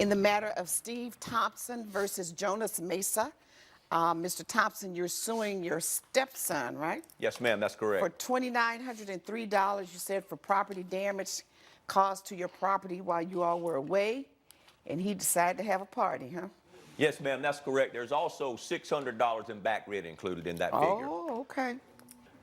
In the matter of Steve Thompson versus Jonas Mesa, Mr. Thompson, you're suing your stepson, right? Yes, ma'am, that's correct. For $2,903, you said, for property damage caused to your property while you all were away, and he decided to have a party, huh? Yes, ma'am, that's correct. There's also $600 in back rent included in that figure. Oh, okay.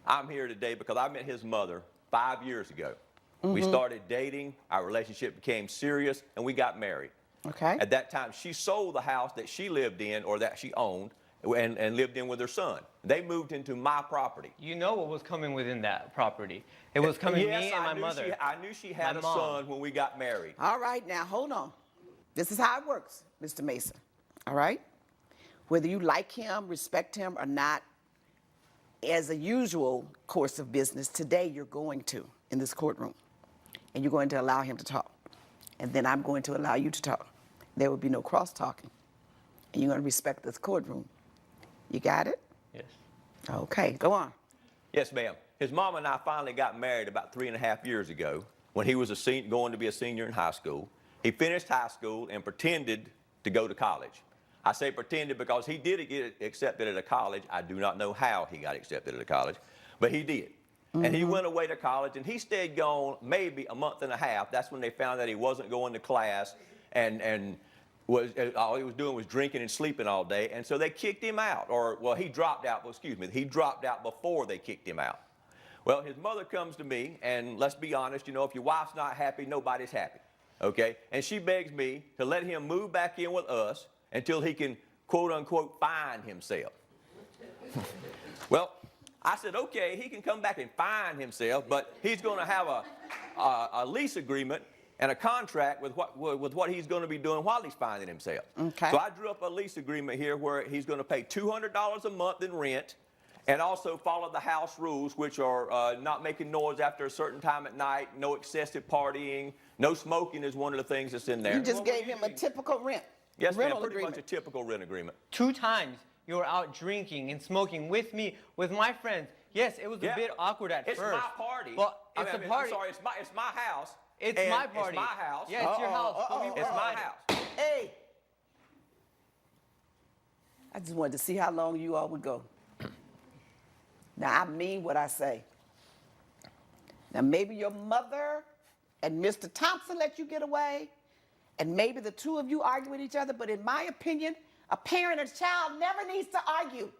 I'm here today because I met his mother 5 years ago. Mm-hmm. We started dating, our relationship became serious, and we got married. Okay. At that time, she sold the house that she lived in or that she owned and lived in with her son. They moved into my property. You know what was coming within that property. It was coming Yes, me and my mother. I knew she had a son when we got married. All right, now, hold on. This is how it works, Mr. Mason, all right? Whether you like him, respect him, or not, as a usual course of business, today you're going to, in this courtroom, and you're going to allow him to talk. And then I'm going to allow you to talk. There will be no cross-talking. And you're going to respect this courtroom. You got it? Yes. Okay, go on. Yes, ma'am. His mom and I finally got married about 3.5 years ago when he was going to be a senior in high school. He finished high school and pretended to go to college. I say pretended because he did get accepted at a college. I do not know how he got accepted at a college, but he did. Mm-hmm. And he went away to college, and he stayed gone maybe a month and a half. That's when they found that he wasn't going to class and all he was doing was drinking and sleeping all day. And so they kicked him out. Or, well, he dropped out. Well, excuse me. He dropped out before they kicked him out. Well, his mother comes to me, and let's be honest, you know, if your wife's not happy, nobody's happy. Okay? And she begs me to let him move back in with us until he can, quote unquote, find himself. Well, I said, okay, he can come back and find himself, but he's going to have a lease agreement and a contract with what he's going to be doing while he's finding himself. Okay. So I drew up a lease agreement here where he's going to pay $200 a month in rent and also follow the house rules, which are not making noise after a certain time at night, no excessive partying, no smoking is one of the things that's in there. You just gave him a typical rent. Yes, ma'am, rental pretty agreement. much a typical rent agreement. 2 times you were out drinking and smoking with me, with my friends. Yes, it was a bit awkward at first. It's my party. Well, it's a party. I'm sorry, it's my house. It's my party. It's my house. Yeah, it's your house. It's my house. Hey! I just wanted to see how long you all would go. Now, I mean what I say. Now, maybe your mother and Mr. Thompson let you get away, and maybe the two of you argue with each other, but in my opinion, a parent and a child never needs to argue.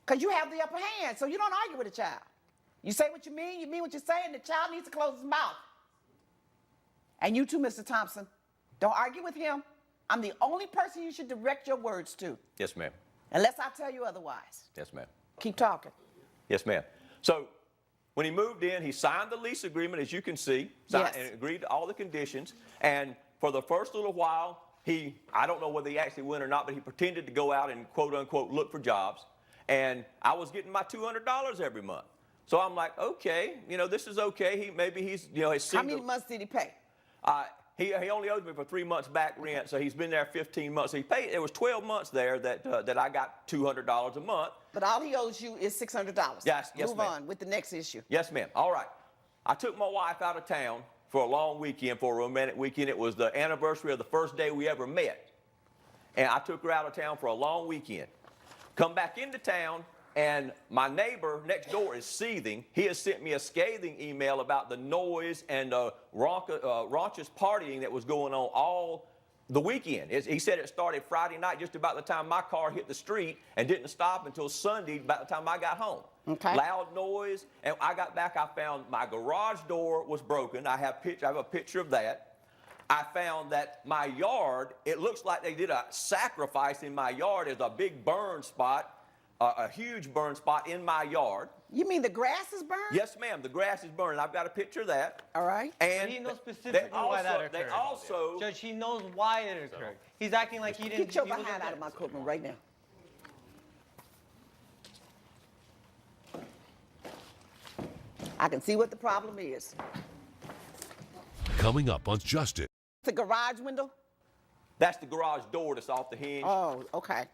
Because you have the upper hand, so you don't argue with a child. You say what you mean what you say, and the child needs to close his mouth. And you too, Mr. Thompson, don't argue with him. I'm the only person you should direct your words to. Yes, ma'am. Unless I tell you otherwise. Yes, ma'am. Keep talking. Yes, ma'am. So when he moved in, he signed the lease agreement, as you can see, Yes. and agreed to all the conditions. And for the first little while, I don't know whether he actually went or not, but he pretended to go out and quote unquote look for jobs. And I was getting my $200 every month. So I'm like, okay, you know, this is okay. Maybe he's, you know, his How many months did he pay? He only owes me for 3 months back rent, so he's been there 15 months. So he paid. There was 12 months there that I got $200 a month. But all he owes you is $600. Yes, Move ma'am. on with the next issue. Yes, ma'am. All right. I took my wife out of town for a long weekend, for a romantic weekend. It was the anniversary of the first day we ever met. And I took her out of town for a long weekend. Come back into town, and my neighbor next door is seething. He has sent me a scathing email about the noise and raucous partying that was going on all the weekend. He said it started Friday night, just about the time my car hit the street, and didn't stop until Sunday, about the time I got home. Okay. Loud noise. And I got back, I found my garage door was broken. I have a picture of that. I found that my yard, it looks like they did a sacrifice in my yard. There's a big burn spot. A huge burn spot in my yard. You mean the grass is burned? Yes, ma'am. The grass is burning. I've got a picture of that. All right. And he knows specifically why that occurred. They also, Judge, he knows why it occurred. He's acting like he didn't. Get your behind out of my courtroom right now. I can see what the problem is. Coming up on Justice. The garage window? that's the garage door that's off the hinge. Oh, okay.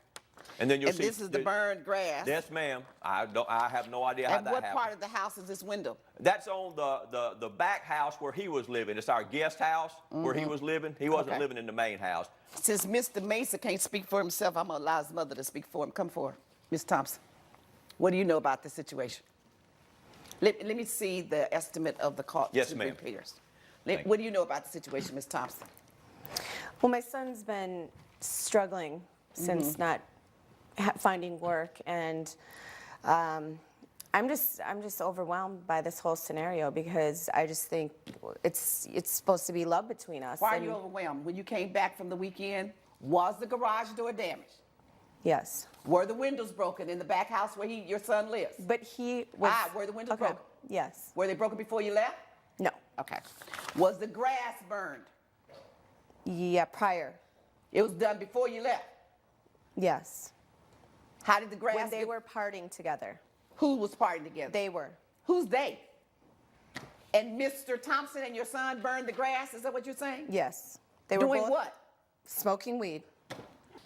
And then you'll And see. this is the burned grass. Yes, ma'am. I have no idea how And that what happened. part of the house is this window? That's on the back house where he was living. It's our guest house where he was living. He wasn't Okay. living in the main house. Since Mr. Mesa can't speak for himself, I'm going to allow his mother to speak for him. Come forward. Ms. Thompson, what do you know about this situation? Let me see the estimate of the cost Yes, to ma'am. repairs. Thank What do you know about the situation, Ms. Thompson? Well, my son's been struggling since not finding work, and I'm just overwhelmed by this whole scenario because I just think it's supposed to be love between us. Why are and- you overwhelmed? When you came back from the weekend, was the garage door damaged? Yes, Were the windows broken in the back house where your son lives? but he was. Were the windows okay. broken? Yes. Were they broken before you left? No. Okay. Was the grass burned? Yeah. Prior. It was done before you left. Yes. How did the grass When they get- were partying together. Who was partying together? They were. Who's they? And Mr. Thompson and your son burned the grass? Is that what you're saying? Yes. They were Doing both what? smoking weed.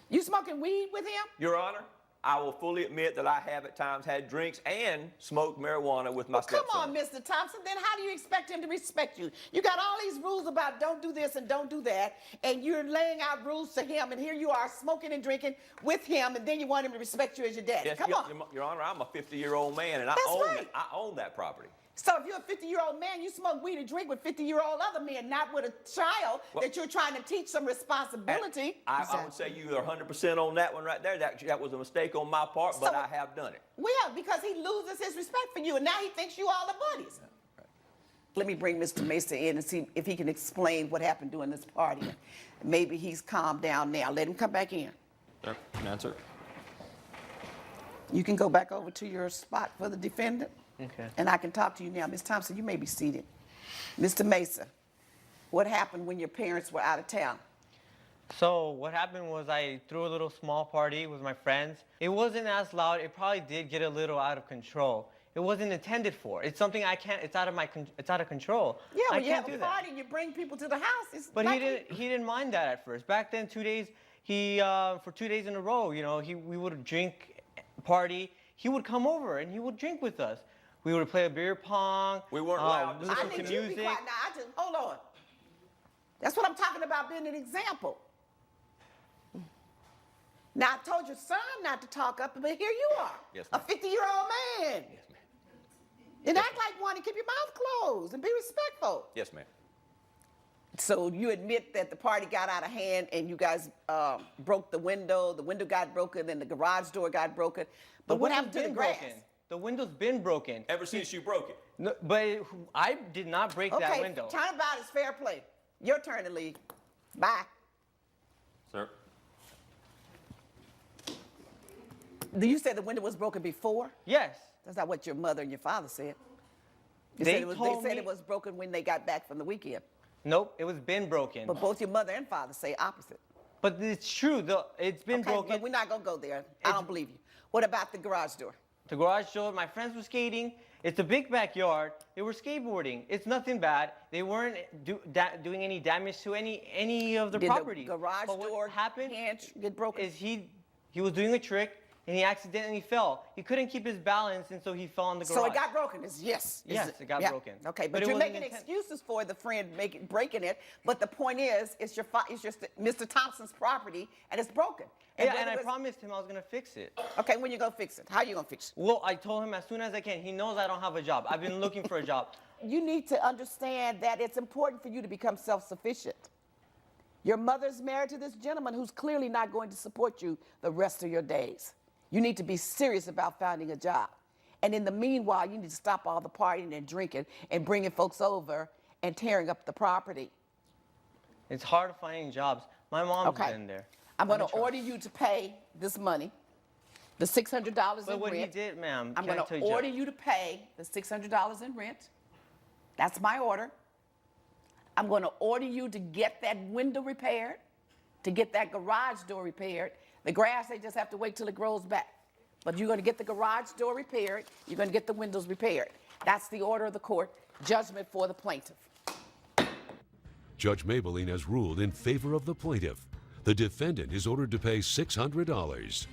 You smoking weed with him? Your Honor, I will fully admit that I have at times had drinks and smoked marijuana with my Come stepson. on, Mr. Thompson. Then how do you expect him to respect you? You got all these rules about don't do this and don't do that, and you're laying out rules to him, and here you are smoking and drinking with him, and then you want him to respect you as your daddy. Yes, Come on. Your Honor, I'm a 50-year-old man, and I That's own right. it. I own that property. So if you're a 50-year-old man, you smoke weed and drink with 50-year-old other men, not with a child that you're trying to teach some responsibility. I would say you are 100% on that one right there. That was a mistake on my part, but So- I have done it. Well, because he loses his respect for you, and now he thinks you all are buddies. Let me bring Mr. Mesa in and see if he can explain what happened during this party. Maybe he's calmed down now. Let him come back in. Sir, can I answer? You can go back over to your spot for the defendant. Okay. And I can talk to you now. Ms. Thompson, you may be seated. Mr. Mesa, what happened when your parents were out of town? So what happened was I threw a little small party with my friends. It wasn't as loud. It probably did get a little out of control. It wasn't intended for. It's something I can't. It's out of control. Yeah, I when you can't have do a that. party and you bring people to the house. It's But like he didn't mind that at first. Back then, 2 days, for 2 days in a row, we would drink, party. He would come over and he would drink with us. We would play a beer pong. We weren't allowed to I listen need to you to be music. quiet. Now, hold on. That's what I'm talking about, being an example. Now, I told your son not to talk up, but here you are, Yes, a ma'am. 50-year-old man. Yes, ma'am. And act like one and keep your mouth closed and be respectful. Yes, ma'am. So you admit that the party got out of hand and you guys broke the window got broken, and the garage door got broken. But what happened to the grass? broken. The window's been broken. Ever since you broke it. No, but I did not break that Okay, window. turnabout is fair play. Your turn to leave. Bye. Sir? You said the window was broken before? Yes. That's not what your mother and your father said. You They said it was, told they said me- it was broken when they got back from the weekend. Nope, it was been broken. But both your mother and father say opposite. But it's true. It's been Okay, broken. but we're not going to go there. I don't believe you. What about the garage door? The garage door, my friends were skating. It's a big backyard. They were skateboarding. It's nothing bad. They weren't doing any damage to any of the Did property. the garage But what door happened hinge get broken? is he was doing a trick and he accidentally fell. He couldn't keep his balance, and so he fell on the garage. So it got broken. Yes. Yes, it got broken. Okay, but But it you're wasn't making intent- excuses for the friend breaking it. But the point is, it's just Mr. Thompson's property, and it's broken. Yeah, whether and I it's- promised him I was gonna fix it. Okay, when you gonna fix it? How you gonna fix it? Well, I told him as soon as I can. He knows I don't have a job. I've been looking for a job. You need to understand that it's important for you to become self-sufficient. Your mother's married to this gentleman who's clearly not going to support you the rest of your days. You need to be serious about finding a job. And in the meanwhile, you need to stop all the partying and drinking and bringing folks over and tearing up the property. It's hard finding jobs. My mom's Okay. been there. I'm going to gonna try. order you to pay this money, the $600 But in what he rent. did, ma'am, I'm can I going tell to you, order you to pay the $600 in rent. That's my order. I'm going to order you to get that window repaired, to get that garage door repaired. The grass, they just have to wait till it grows back. But you're going to get the garage door repaired. You're going to get the windows repaired. That's the order of the court. Judgment for the plaintiff. Judge Mablean has ruled in favor of the plaintiff. The defendant is ordered to pay $600.